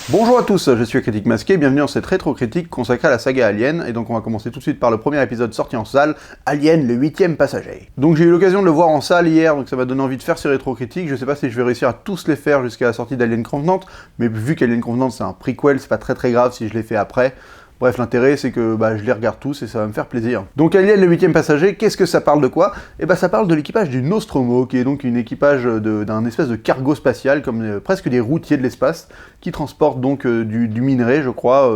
Bonjour à tous, je suis Critique Masqué, bienvenue dans cette rétro-critique consacrée à la saga Alien, et donc on va commencer tout de suite par le premier épisode sorti en salle, Alien, le 8ème passager. Donc j'ai eu l'occasion de le voir en salle hier, donc ça m'a donné envie de faire ces rétro-critiques, je sais pas si je vais réussir à tous les faire jusqu'à la sortie d'Alien Covenant, mais vu qu'Alien Covenant c'est un prequel, c'est pas très grave si je les fais après. Bref, l'intérêt c'est que je les regarde tous et ça va me faire plaisir. Donc Alien, le 8ème passager, qu'est-ce que ça parle de quoi? Ça parle de l'équipage du Nostromo, qui est donc une équipage d'un espèce de cargo spatial, comme presque des routiers de l'espace, qui transportent donc du minerai, je crois,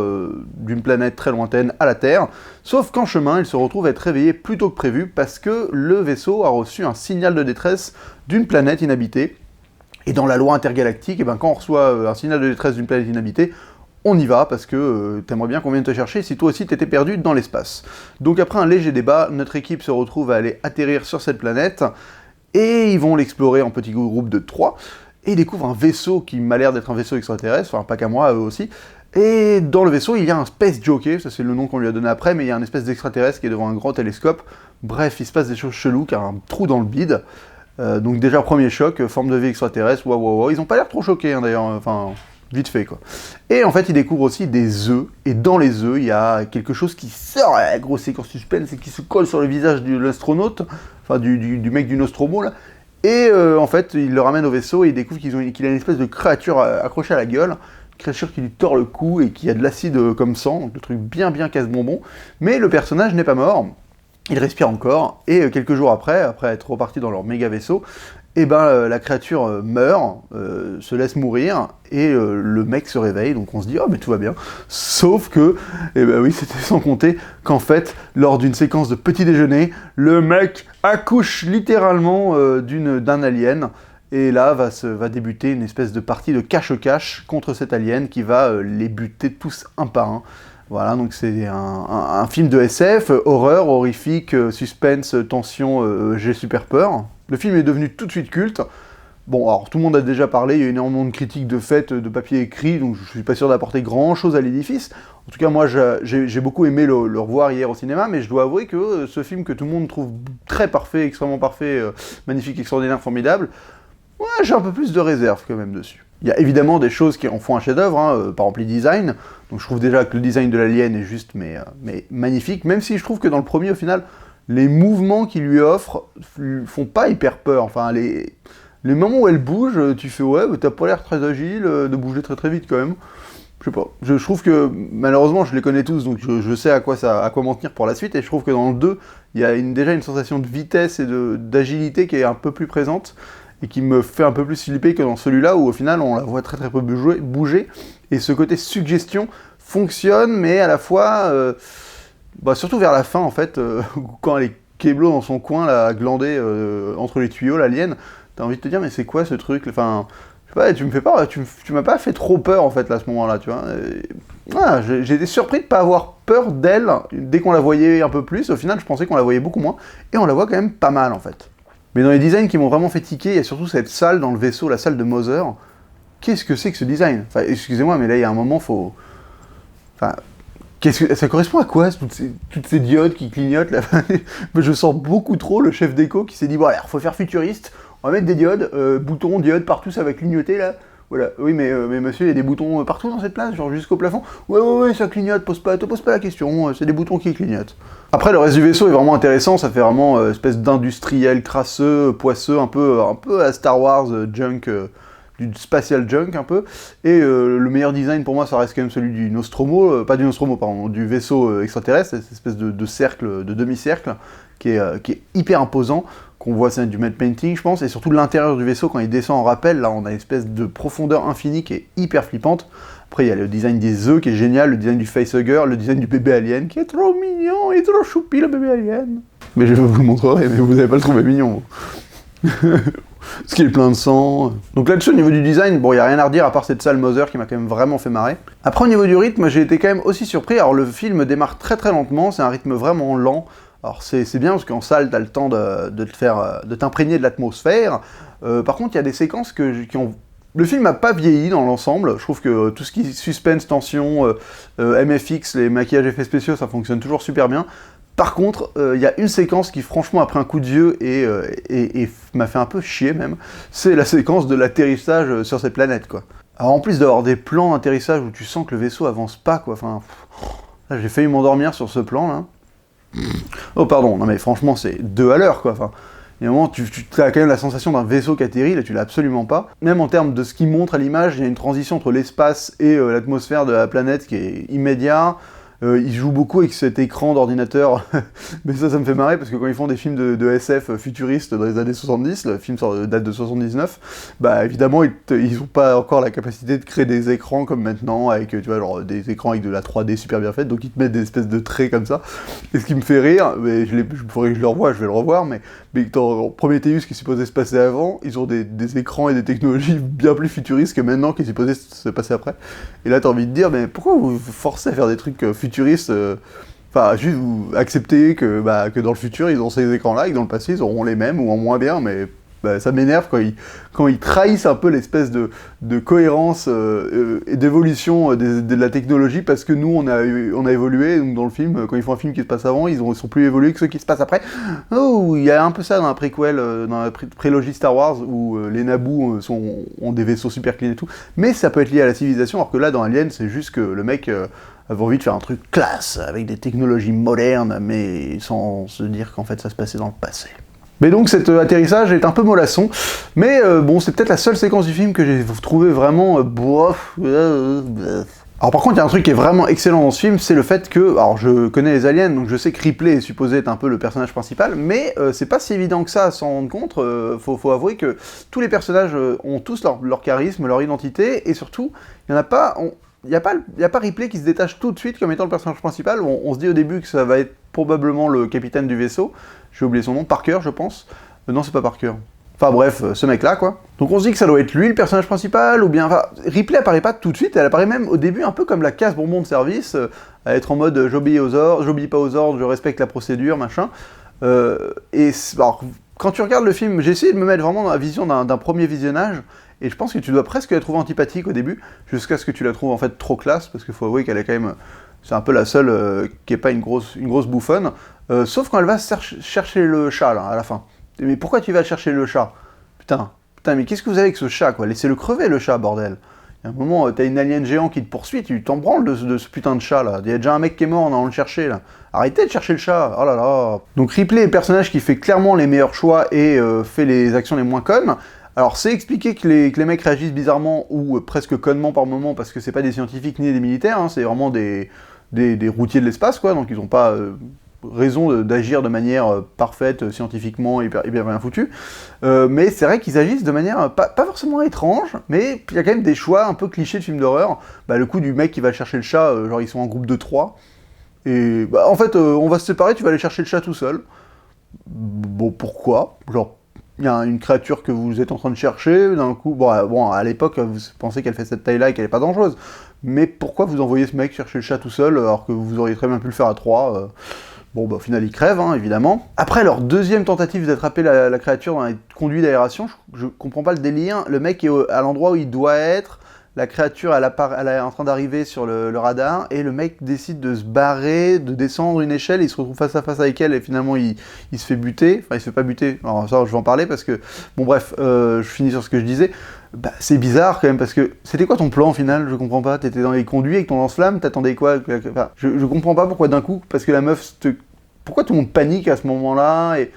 d'une planète très lointaine à la Terre. Sauf qu'en chemin, ils se retrouvent à être réveillés plus tôt que prévu, parce que le vaisseau a reçu un signal de détresse d'une planète inhabitée. Et dans la loi intergalactique, quand on reçoit un signal de détresse d'une planète inhabitée, on y va, parce que t'aimerais bien qu'on vienne te chercher si toi aussi t'étais perdu dans l'espace. Donc après un léger débat, notre équipe se retrouve à aller atterrir sur cette planète, et ils vont l'explorer en petits groupes de 3, et ils découvrent un vaisseau qui m'a l'air d'être un vaisseau extraterrestre, enfin pas qu'à moi, eux aussi, et dans le vaisseau il y a un Space Jockey, ça c'est le nom qu'on lui a donné après, mais il y a un espèce d'extraterrestre qui est devant un grand télescope. Bref, il se passe des choses cheloues, car un trou dans le bide. Donc déjà premier choc, forme de vie extraterrestre, waouh, ils ont pas l'air trop choqués d'ailleurs, enfin... vite fait quoi. Et en fait il découvre aussi des œufs, et dans les œufs il y a quelque chose qui sort, la grosse séquence suspense, et qui se colle sur le visage de l'astronaute, enfin du mec du Nostromo là, et en fait il le ramène au vaisseau et il découvre qu'il a une espèce de créature accrochée à la gueule, une créature qui lui tord le cou et qui a de l'acide comme sang, donc le truc bien casse-bonbon, mais le personnage n'est pas mort, il respire encore, et quelques jours après être reparti dans leur méga vaisseau, la créature meurt, se laisse mourir, et le mec se réveille, donc on se dit « Oh, mais tout va bien ». Sauf que, oui, c'était sans compter qu'en fait, lors d'une séquence de petit déjeuner, le mec accouche littéralement d'un alien, et là va débuter une espèce de partie de cache-cache contre cet alien qui va les buter tous un par un. Voilà, donc c'est un film de SF, horreur, horrifique, suspense, tension, j'ai super peur. Le film est devenu tout de suite culte. Bon, alors tout le monde a déjà parlé, il y a énormément de critiques de fait, de papier écrit, donc je suis pas sûr d'apporter grand chose à l'édifice. En tout cas, moi j'ai beaucoup aimé le revoir hier au cinéma, mais je dois avouer que ce film que tout le monde trouve très parfait, extrêmement parfait, magnifique, extraordinaire, formidable, ouais, j'ai un peu plus de réserve quand même dessus. Il y a évidemment des choses qui en font un chef-d'œuvre, par exemple les designs, donc je trouve déjà que le design de l'alien est juste mais magnifique, même si je trouve que dans le premier au final, les mouvements qu'il lui offre font pas hyper peur, enfin les moments où elle bouge, tu fais ouais, t'as pas l'air très agile, de bouger très vite quand même, je sais pas, je trouve que malheureusement je les connais tous, donc je sais à quoi m'en tenir pour la suite, et je trouve que dans le 2, il y a déjà une sensation de vitesse et d'agilité qui est un peu plus présente, et qui me fait un peu plus flipper que dans celui-là, où au final on la voit très peu bouger, et ce côté suggestion fonctionne, mais à la fois, surtout vers la fin en fait, quand elle est kéblo dans son coin, là, à glander entre les tuyaux, l'alien, t'as envie de te dire mais c'est quoi ce truc, enfin, je sais pas, tu m'as pas fait trop peur en fait là, à ce moment-là, tu vois. Voilà, j'ai été surpris de pas avoir peur d'elle, dès qu'on la voyait un peu plus, au final je pensais qu'on la voyait beaucoup moins, et on la voit quand même pas mal en fait. Mais dans les designs qui m'ont vraiment fait tiquer, il y a surtout cette salle dans le vaisseau, la salle de Mother. Qu'est-ce que c'est que ce design? Enfin, excusez-moi, mais là, il y a un moment, faut... Enfin, ça correspond à quoi, toutes ces diodes qui clignotent là? Je sens beaucoup trop le chef d'éco qui s'est dit, bon, alors, faut faire futuriste, on va mettre des diodes, boutons, diodes, partout, ça va clignoter, là. Voilà, oui, mais monsieur, il y a des boutons partout dans cette place, genre jusqu'au plafond. Ouais, ça clignote, te pose pas la question, c'est des boutons qui clignotent. Après, le reste du vaisseau est vraiment intéressant, ça fait vraiment espèce d'industriel crasseux, poisseux, un peu à Star Wars, junk, du spatial junk un peu. Et le meilleur design pour moi, ça reste quand même celui du Nostromo, pas du Nostromo, pardon, du vaisseau extraterrestre, cette espèce de cercle, de demi-cercle, qui est hyper imposant, qu'on voit, c'est du matte painting, je pense, et surtout l'intérieur du vaisseau, quand il descend en rappel, là, on a une espèce de profondeur infinie qui est hyper flippante. Après, il y a le design des œufs qui est génial, le design du facehugger, le design du bébé alien qui est trop mignon, il est trop choupi le bébé alien. Mais je vous le montrerai, mais vous n'allez pas le trouver mignon. Parce qu'il est plein de sang. Donc là-dessus, au niveau du design, bon, il n'y a rien à redire à part cette salle Mother qui m'a quand même vraiment fait marrer. Après, au niveau du rythme, j'ai été quand même aussi surpris. Alors, le film démarre très lentement, c'est un rythme vraiment lent. Alors, c'est bien parce qu'en salle, t'as le temps de t'imprégner de l'atmosphère. Par contre, il y a des séquences qui ont... Le film n'a pas vieilli dans l'ensemble, je trouve que tout ce qui est suspense, tension, MFX, les maquillages effets spéciaux, ça fonctionne toujours super bien. Par contre, il y a une séquence qui franchement a pris un coup de vieux et m'a fait un peu chier même, c'est la séquence de l'atterrissage sur cette planète, quoi. Alors en plus d'avoir des plans d'atterrissage où tu sens que le vaisseau avance pas, quoi, enfin... Là, j'ai failli m'endormir sur ce plan, là. Oh pardon, non mais franchement, c'est 2 à l'heure, quoi, enfin... Il y a un moment, tu as quand même la sensation d'un vaisseau qui atterrit, là tu l'as absolument pas. Même en termes de ce qu'il montre à l'image, il y a une transition entre l'espace et l'atmosphère de la planète qui est immédiat. Ils jouent beaucoup avec cet écran d'ordinateur, mais ça me fait marrer parce que quand ils font des films de SF futuristes dans les années 70, le film date de 79, bah évidemment ils ont pas encore la capacité de créer des écrans comme maintenant, avec tu vois, genre des écrans avec de la 3D super bien faite, donc ils te mettent des espèces de traits comme ça. Et ce qui me fait rire, mais faudrait que je le revoie, je vais le revoir, mais dans Prometheus qui est supposé se passer avant, ils ont des écrans et des technologies bien plus futuristes que maintenant qui est supposé se passer après. Et là t'as envie de dire, mais pourquoi vous vous forcez à faire des trucs futuristes, enfin, juste vous acceptez que dans le futur, ils ont ces écrans-là, et que dans le passé, ils auront les mêmes, ou en moins bien, mais ça m'énerve quand ils trahissent un peu l'espèce de cohérence et d'évolution de la technologie, parce que nous, on a évolué, donc dans le film, quand ils font un film qui se passe avant, ils sont plus évolués que ceux qui se passent après. Oh, il y a un peu ça dans la préquel, dans la prélogie Star Wars, où les Naboo ont des vaisseaux super clean et tout, mais ça peut être lié à la civilisation, alors que là, dans Alien, c'est juste que le mec... avait envie de faire un truc classe, avec des technologies modernes, mais sans se dire qu'en fait ça se passait dans le passé. Mais donc cet atterrissage est un peu mollasson, mais bon, c'est peut-être la seule séquence du film que j'ai trouvé vraiment bof. Alors par contre, il y a un truc qui est vraiment excellent dans ce film, c'est le fait que, alors je connais les aliens, donc je sais que Ripley est supposé être un peu le personnage principal, mais c'est pas si évident que ça à s'en rendre compte. Faut avouer que tous les personnages ont tous leur charisme, leur identité, et surtout, il y en a pas... Il n'y a pas Ripley qui se détache tout de suite comme étant le personnage principal. On se dit au début que ça va être probablement le capitaine du vaisseau. J'ai oublié son nom, Parker, je pense. Non, c'est pas Parker. Enfin bref, ce mec-là, quoi. Donc on se dit que ça doit être lui le personnage principal, ou bien... Enfin, Ripley apparaît pas tout de suite, elle apparaît même au début un peu comme la casse-bonbon de service, à être en mode j'obéis pas aux ordres, je respecte la procédure, machin. Alors, quand tu regardes le film, j'ai essayé de me mettre vraiment dans la vision d'un premier visionnage, et je pense que tu dois presque la trouver antipathique au début, jusqu'à ce que tu la trouves en fait trop classe, parce qu'il faut avouer qu'elle est quand même... C'est un peu la seule qui est pas une grosse bouffonne, sauf quand elle va chercher le chat, là, à la fin. Mais pourquoi tu vas chercher le chat? Putain, mais qu'est-ce que vous avez avec ce chat, quoi? Laissez-le crever, le chat, bordel. Il y a un moment, t'as une alien géant qui te poursuit, tu t'en branles de ce putain de chat, là. Il y a déjà un mec qui est mort en allant le chercher, là. Arrêtez de chercher le chat, oh là là. Donc Ripley est le personnage qui fait clairement les meilleurs choix et fait les actions les moins connes. Alors c'est expliqué que les mecs réagissent bizarrement ou presque connement par moment parce que c'est pas des scientifiques ni des militaires, hein, c'est vraiment des routiers de l'espace, quoi, donc ils ont pas raison d'agir de manière parfaite, scientifiquement hyper bien foutue. Mais c'est vrai qu'ils agissent de manière pas forcément étrange, mais il y a quand même des choix un peu clichés de films d'horreur. Le coup du mec qui va chercher le chat, genre ils sont en groupe de 3, et en fait on va se séparer, tu vas aller chercher le chat tout seul. Bon, pourquoi? Genre, il y a une créature que vous êtes en train de chercher, d'un coup, bon, à l'époque, vous pensez qu'elle fait cette taille-là et qu'elle est pas dangereuse, mais pourquoi vous envoyez ce mec chercher le chat tout seul, alors que vous auriez très bien pu le faire à 3 Bon, au final, il crève, hein, évidemment. Après leur deuxième tentative d'attraper la créature dans les conduits d'aération, je comprends pas le délire, le mec est à l'endroit où il doit être, la créature, elle est en train d'arriver sur le radar, et le mec décide de se barrer, de descendre une échelle, il se retrouve face à face avec elle, et finalement il se fait buter, enfin il se fait pas buter, alors ça je vais en parler parce que, bon bref, je finis sur ce que je disais, c'est bizarre quand même, parce que, c'était quoi ton plan au final? Je comprends pas, t'étais dans les conduits avec ton lance-flamme, t'attendais quoi? Enfin, je comprends pas pourquoi d'un coup, parce que la meuf pourquoi tout le monde panique à ce moment-là et...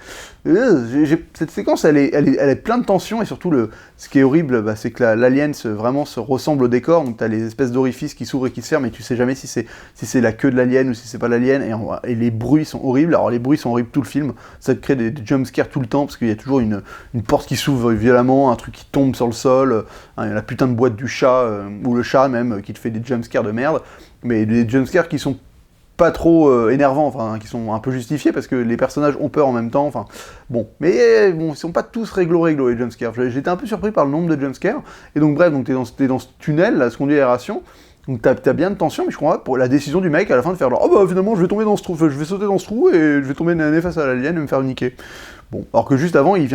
Cette séquence, elle est pleine de tension, et surtout, ce qui est horrible, c'est que l'alien vraiment se ressemble au décor, donc t'as les espèces d'orifices qui s'ouvrent et qui se ferment, et tu sais jamais si c'est la queue de l'alien ou si c'est pas l'alien, et les bruits sont horribles. Alors les bruits sont horribles tout le film, ça te crée des jumpscares tout le temps, parce qu'il y a toujours une porte qui s'ouvre violemment, un truc qui tombe sur le sol, la putain de boîte du chat, ou le chat même, qui te fait des jumpscares de merde, mais des jumpscares qui sont pas trop énervants, enfin, qui sont un peu justifiés, parce que les personnages ont peur en même temps, enfin, bon. Mais bon, ils sont pas tous réglo les jumpscares. J'étais un peu surpris par le nombre de jumpscares, et donc bref, donc t'es dans ce tunnel, là, ce conduit d'aération, donc t'as bien de tension, mais je crois pour la décision du mec à la fin de faire genre, oh bah finalement je vais tomber dans ce trou, je vais sauter dans ce trou, et je vais tomber nez face à l'alien et me faire niquer. Bon, alors que juste avant, il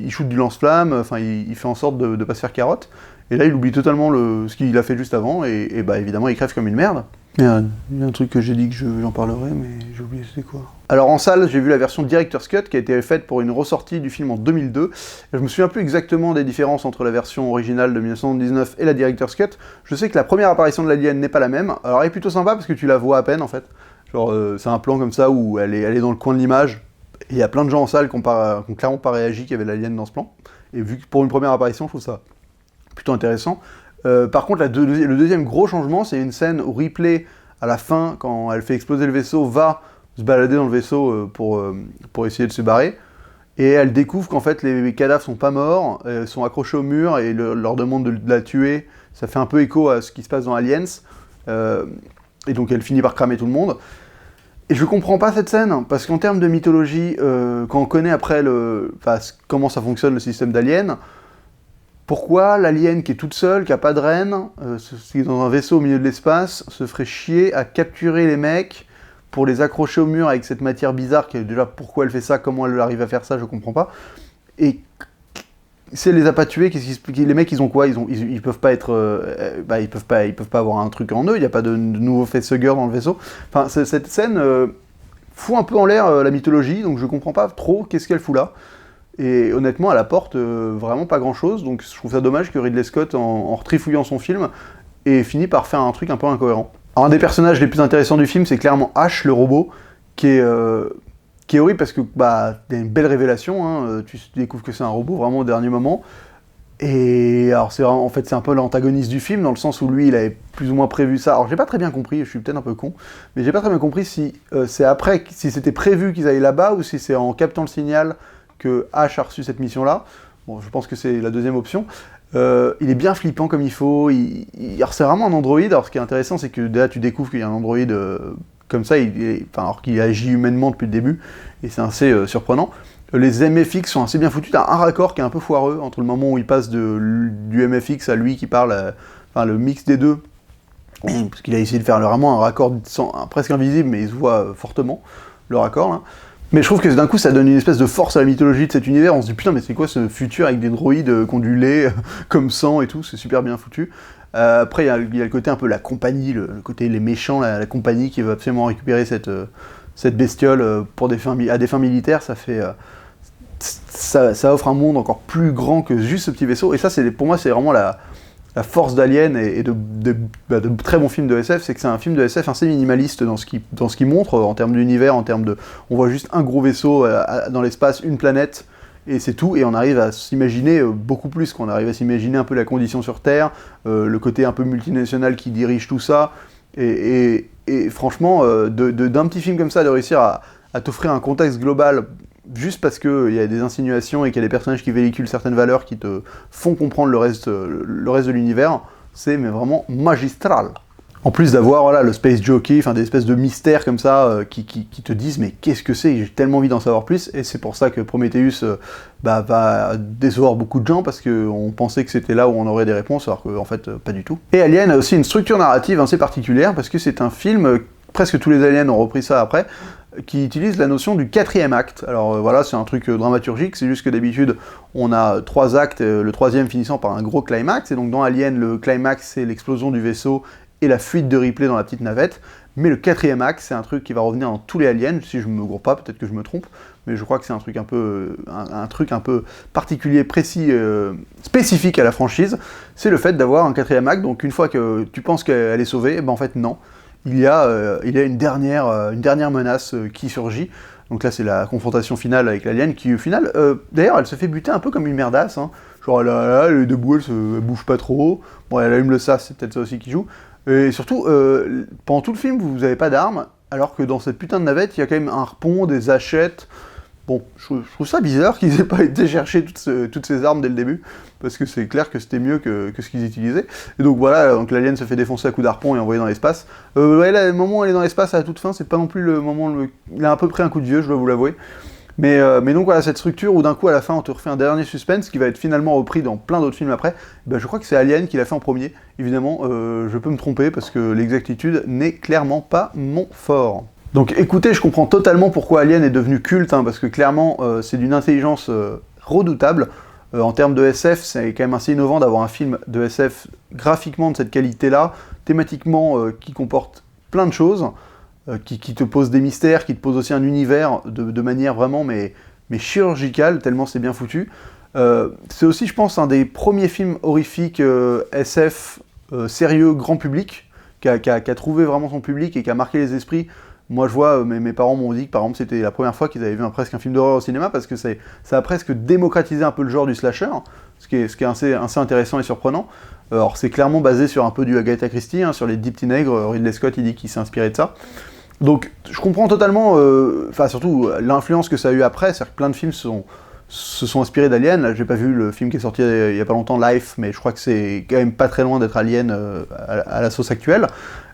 shoot du lance-flamme, enfin, il fait en sorte de pas se faire carotte, et là il oublie totalement ce qu'il a fait juste avant, et évidemment il crève comme une merde. Il y a un truc que j'ai dit que j'en parlerai, mais j'ai oublié c'était quoi. Alors en salle, j'ai vu la version Director's Cut qui a été faite pour une ressortie du film en 2002. Je me souviens plus exactement des différences entre la version originale de 1979 et la Director's Cut. Je sais que la première apparition de l'alien n'est pas la même. Alors elle est plutôt sympa parce que tu la vois à peine en fait. Genre c'est un plan comme ça où elle est dans le coin de l'image. Et il y a plein de gens en salle qui ont clairement pas réagi qu'il y avait l'alien dans ce plan. Et vu que pour une première apparition, je trouve ça plutôt intéressant. Par contre, le deuxième gros changement, c'est une scène où Ripley, à la fin, quand elle fait exploser le vaisseau, va se balader dans le vaisseau pour essayer de se barrer. Et elle découvre qu'en fait, les cadavres sont pas morts, sont accrochés au mur, et leur demande de la tuer. Ça fait un peu écho à ce qui se passe dans Aliens. Et donc, elle finit par cramer tout le monde. Et je comprends pas cette scène, parce qu'en termes de mythologie, quand on connaît après comment ça fonctionne le système d'Alien, pourquoi l'alien qui est toute seule, qui a pas de reine, qui est dans un vaisseau au milieu de l'espace, se ferait chier à capturer les mecs pour les accrocher au mur avec cette matière bizarre, déjà pourquoi elle fait ça, comment elle arrive à faire ça, je comprends pas. Et si elle les a pas tués, les mecs ils ont quoi, ils peuvent pas être, ils peuvent pas avoir un truc en eux, il n'y a pas de nouveau facehugger dans le vaisseau. Enfin cette scène fout un peu en l'air la mythologie, donc je comprends pas trop qu'est-ce qu'elle fout là. Et honnêtement, elle apporte vraiment pas grand-chose, donc je trouve ça dommage que Ridley Scott, en retrifouillant son film, ait fini par faire un truc un peu incohérent. Alors, un des personnages les plus intéressants du film, c'est clairement Ash, le robot, qui est horrible parce que il y a une belle révélation, hein, tu découvres que c'est un robot vraiment au dernier moment. Et alors en fait c'est un peu l'antagoniste du film, dans le sens où lui il avait plus ou moins prévu ça. Alors j'ai pas très bien compris, je suis peut-être un peu con, mais j'ai pas très bien compris si c'est après, si c'était prévu qu'ils aillent là-bas, ou si c'est en captant le signal que Ash a reçu cette mission-là. Bon, je pense que c'est la deuxième option. Il est bien flippant comme il faut, alors c'est vraiment un androïde. Alors ce qui est intéressant, c'est que déjà tu découvres qu'il y a un androïde comme ça, alors qu'il agit humainement depuis le début, et c'est assez surprenant. Les MFX sont assez bien foutus, t'as un raccord qui est un peu foireux, entre le moment où il passe du MFX à lui qui parle, le mix des deux, parce qu'il a essayé de faire vraiment un raccord presque invisible, mais il se voit fortement, le raccord là. Mais je trouve que d'un coup ça donne une espèce de force à la mythologie de cet univers, on se dit putain mais c'est quoi ce futur avec des droïdes qui ont du lait comme sang et tout, c'est super bien foutu. Après il y a le côté un peu la compagnie, le côté les méchants, la compagnie qui veut absolument récupérer cette bestiole à des fins militaires, ça offre un monde encore plus grand que juste ce petit vaisseau, et ça pour moi c'est vraiment la force d'Alien et de très bons films de SF, c'est que c'est un film de SF assez minimaliste dans ce qu'il montre, en termes d'univers, on voit juste un gros vaisseau dans l'espace, une planète, et c'est tout, et on arrive à s'imaginer beaucoup plus, qu'on arrive à s'imaginer un peu la condition sur Terre, le côté un peu multinational qui dirige tout ça, et franchement, d'un petit film comme ça, de réussir à t'offrir un contexte global, juste parce qu'il y a des insinuations et qu'il y a des personnages qui véhiculent certaines valeurs qui te font comprendre le reste de l'univers, c'est vraiment magistral. En plus d'avoir le space jockey, des espèces de mystères comme ça qui te disent mais qu'est-ce que c'est, j'ai tellement envie d'en savoir plus, et c'est pour ça que Prometheus va décevoir beaucoup de gens, parce qu'on pensait que c'était là où on aurait des réponses, alors qu'en fait pas du tout. Et Alien a aussi une structure narrative assez particulière, parce que c'est un film, presque tous les aliens ont repris ça après, qui utilise la notion du quatrième acte. Alors voilà, c'est un truc dramaturgique, c'est juste que d'habitude on a 3 actes, le troisième finissant par un gros climax, et donc dans Alien, le climax c'est l'explosion du vaisseau et la fuite de Ripley dans la petite navette, mais le quatrième acte c'est un truc qui va revenir dans tous les Aliens, si je me gourre pas, peut-être que je me trompe, mais je crois que c'est un truc un peu particulier, précis, spécifique à la franchise, c'est le fait d'avoir un quatrième acte. Donc une fois que tu penses qu'elle est sauvée, en fait non. Il y a une dernière menace qui surgit. Donc là, c'est la confrontation finale avec l'alien, qui au final, d'ailleurs, elle se fait buter un peu comme une merdasse. Hein. Genre, elle est debout, elle bouge pas trop. Bon, elle allume le sas, c'est peut-être ça aussi qui joue. Et surtout, pendant tout le film, vous avez pas d'armes, alors que dans cette putain de navette, il y a quand même un harpon, des hachettes. Bon, je trouve ça bizarre qu'ils aient pas été chercher toutes ces armes dès le début, parce que c'est clair que c'était mieux que ce qu'ils utilisaient. Et donc voilà, donc l'alien se fait défoncer à coups d'harpon et envoyé dans l'espace. Là, le moment où elle est dans l'espace à la toute fin, c'est pas non plus le moment... Il a un peu pris un coup de vieux, je dois vous l'avouer. Mais donc voilà, cette structure où d'un coup à la fin on te refait un dernier suspense qui va être finalement repris dans plein d'autres films après, je crois que c'est Alien qui l'a fait en premier. Évidemment, je peux me tromper parce que l'exactitude n'est clairement pas mon fort. Donc écoutez, je comprends totalement pourquoi Alien est devenu culte, parce que clairement c'est d'une intelligence redoutable. En termes de SF, c'est quand même assez innovant d'avoir un film de SF graphiquement de cette qualité-là, thématiquement qui comporte plein de choses, qui te posent des mystères, qui te posent aussi un univers de manière vraiment mais chirurgicale, tellement c'est bien foutu. C'est aussi, je pense, un des premiers films horrifiques SF sérieux, grand public, qui a trouvé vraiment son public et qui a marqué les esprits. Moi, je vois, mes parents m'ont dit que, par exemple, c'était la première fois qu'ils avaient vu presque un film d'horreur au cinéma, parce que ça a presque démocratisé un peu le genre du slasher, ce qui est assez intéressant et surprenant. Alors, c'est clairement basé sur un peu du Agatha Christie, sur les Dix Petits Nègres. Ridley Scott, il dit qu'il s'est inspiré de ça. Donc, je comprends totalement, surtout l'influence que ça a eu après, c'est-à-dire que plein de films se sont inspirés d'Alien. Là, j'ai pas vu le film qui est sorti il y a pas longtemps, Life, mais je crois que c'est quand même pas très loin d'être Alien à la sauce actuelle.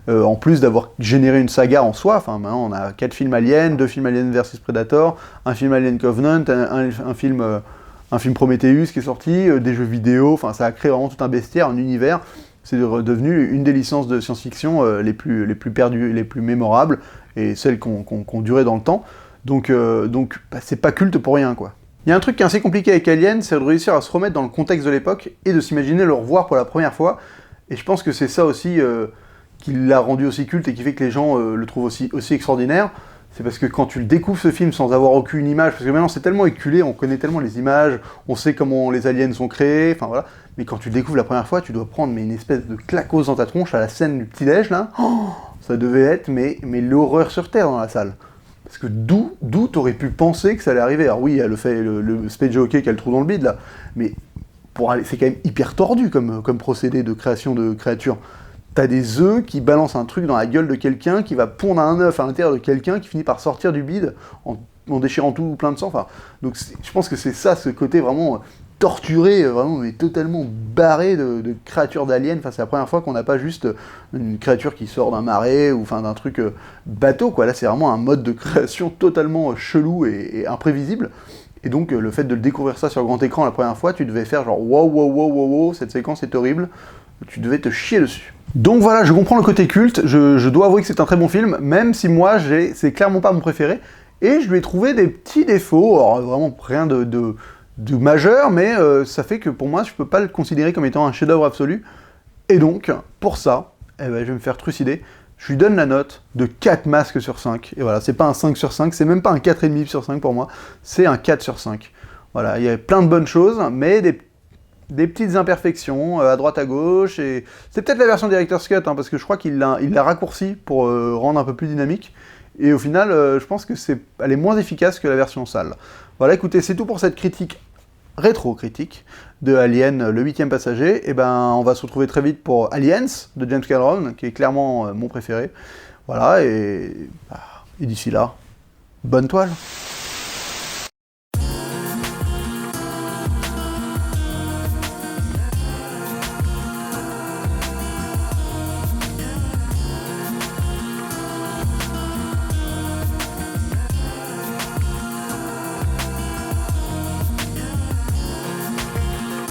En plus d'avoir généré une saga en soi, enfin maintenant on a 4 films Alien, 2 films Alien vs Predator, un film Alien Covenant, un film Prometheus qui est sorti, des jeux vidéo, enfin ça a créé vraiment tout un bestiaire, un univers. C'est devenu une des licences de science-fiction les plus perdues, les plus mémorables, et celles qui ont duré dans le temps. Donc c'est pas culte pour rien, quoi. Il y a un truc qui est assez compliqué avec Alien, c'est de réussir à se remettre dans le contexte de l'époque, et de s'imaginer le revoir pour la première fois, et je pense que c'est ça aussi qui l'a rendu aussi culte et qui fait que les gens le trouvent aussi extraordinaire. C'est parce que quand tu le découvres ce film sans avoir aucune image, parce que maintenant c'est tellement éculé, on connaît tellement les images, on sait comment les aliens sont créés, enfin voilà, mais quand tu le découvres la première fois, tu dois prendre une espèce de claquose dans ta tronche à la scène du petit-déj, là. Oh, ça devait être mais l'horreur sur Terre dans la salle. Parce que d'où t'aurais pu penser que ça allait arriver? Alors oui, il y a le space jockey qui a le trou dans le bide, là, mais c'est quand même hyper tordu comme procédé de création de créatures. T'as des œufs qui balancent un truc dans la gueule de quelqu'un, qui va pondre un œuf à l'intérieur de quelqu'un, qui finit par sortir du bide en déchirant tout plein de sang. Enfin, donc je pense que c'est ça, ce côté vraiment torturé, vraiment mais totalement barré de créatures d'aliens. Enfin, c'est la première fois qu'on n'a pas juste une créature qui sort d'un marais ou d'un truc bateau, quoi. Là, c'est vraiment un mode de création totalement chelou et imprévisible. Et donc, le fait de le découvrir ça sur le grand écran la première fois, tu devais faire genre wow, cette séquence est horrible. Tu devais te chier dessus. Donc voilà, je comprends le côté culte, je dois avouer que c'est un très bon film, même si moi, c'est clairement pas mon préféré, et je lui ai trouvé des petits défauts, alors vraiment rien de majeur, mais ça fait que pour moi, je peux pas le considérer comme étant un chef-d'œuvre absolu, et donc, pour ça, je vais me faire trucider, je lui donne la note de 4 masques sur 5, et voilà, c'est pas un 5 sur 5, c'est même pas un 4,5 sur 5 pour moi, c'est un 4 sur 5. Voilà, il y a plein de bonnes choses, mais des petites imperfections à droite à gauche, et c'est peut-être la version Director's Cut, parce que je crois qu'il l'a raccourci pour rendre un peu plus dynamique, et au final, je pense que elle est moins efficace que la version sale. Voilà, écoutez, c'est tout pour cette critique, rétro-critique, de Alien, le 8e passager. Et ben, on va se retrouver très vite pour Aliens, de James Cameron, qui est clairement mon préféré. Voilà, et d'ici là, bonne toile.